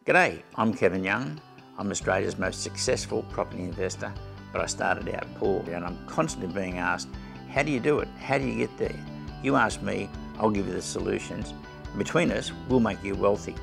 G'day, I'm Kevin Young. I'm Australia's most successful property investor, but I started out poor, and I'm constantly being asked, how do you do it? How do you get there? You ask me, I'll give you the solutions. Between us, we'll make you wealthy.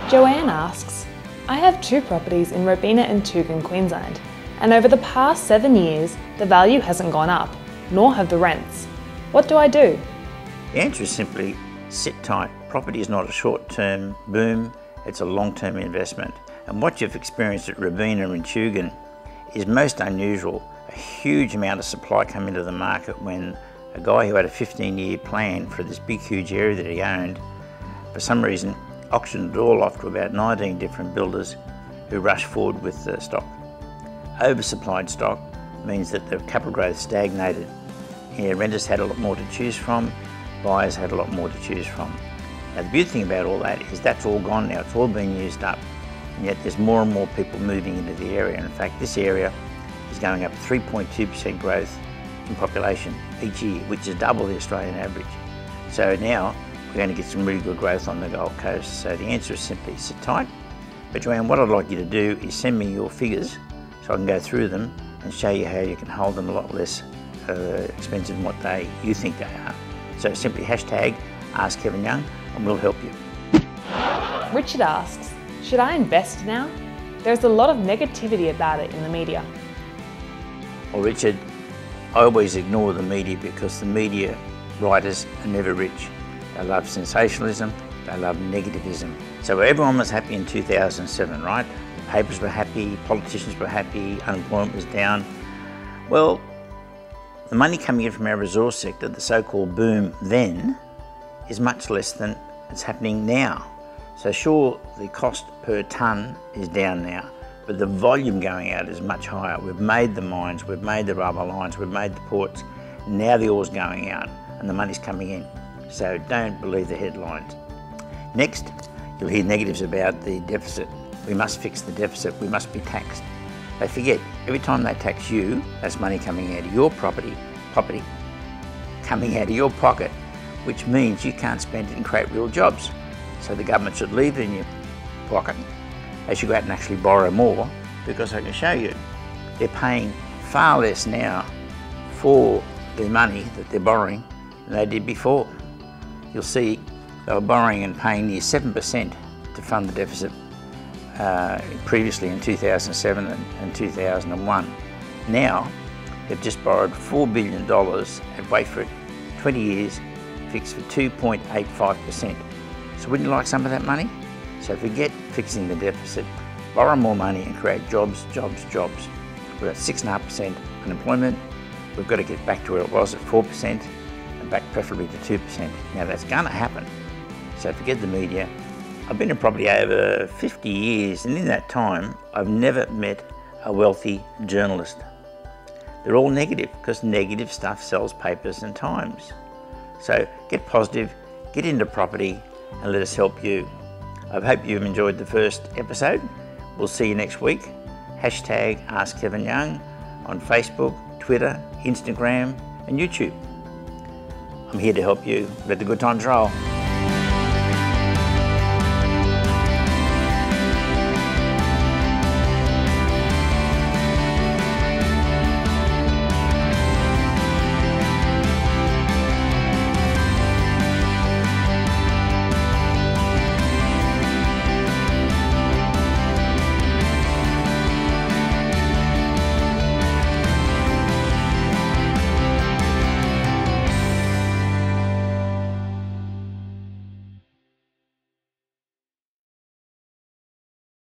Joanne asks, I have 2 properties in Robina and Tugun, Queensland, and over the past 7 years, the value hasn't gone up, nor have the rents. What do I do? The answer is simply sit tight. Property is not a short-term boom, it's a long-term investment. And what you've experienced at Robina and Tugun is most unusual. A huge amount of supply came into the market when a guy who had a 15-year plan for this big, huge area that he owned, for some reason, auctioned it all off to about 19 different builders who rushed forward with the stock. Oversupplied stock means that the capital growth stagnated. Renters had a lot more to choose from, buyers had a lot more to choose from. Now the beauty thing about all that is that's all gone now, it's all been used up, and yet there's more and more people moving into the area. In fact, this area is going up 3.2% growth in population each year, which is double the Australian average. So now we're going to get some really good growth on the Gold Coast. So the answer is simply sit tight. But Joanne, what I'd like you to do is send me your figures so I can go through them and show you how you can hold them a lot less expensive than what you think they are. So simply hashtag Ask Kevin Young and we'll help you. Richard asks, should I invest now? There's a lot of negativity about it in the media. Well, Richard, I always ignore the media because the media writers are never rich. They love sensationalism, they love negativism. So everyone was happy in 2007, right? The papers were happy, politicians were happy, unemployment was down. Well, the money coming in from our resource sector, the so-called boom then, is much less than it's happening now. So sure, the cost per tonne is down now, but the volume going out is much higher. We've made the mines, we've made the rubber lines, we've made the ports, now the ore's going out and the money's coming in. So don't believe the headlines. Next, you'll hear negatives about the deficit. We must fix the deficit, we must be taxed. They forget, every time they tax you, that's money coming out of your property coming out of your pocket, which means you can't spend it and create real jobs. So the government should leave it in your pocket. They should go out and actually borrow more, because I can show you, they're paying far less now for the money that they're borrowing than they did before. You'll see they were borrowing and paying near 7% to fund the deficit previously in 2007 and 2001. Now, they've just borrowed $4 billion and wait for it, 20 years, fixed for 2.85%. So wouldn't you like some of that money? So forget fixing the deficit, borrow more money and create jobs, jobs, jobs. We're at 6.5% unemployment. We've got to get back to where it was at 4%. Back preferably to 2%. Now that's going to happen, so forget the media. I've been in property over 50 years and in that time I've never met a wealthy journalist. They're all negative because negative stuff sells papers and times. So get positive, get into property and let us help you. I hope you've enjoyed the first episode. We'll see you next week. Hashtag Ask Kevin Young on Facebook, Twitter, Instagram and YouTube. I'm here to help you. Let the good times roll.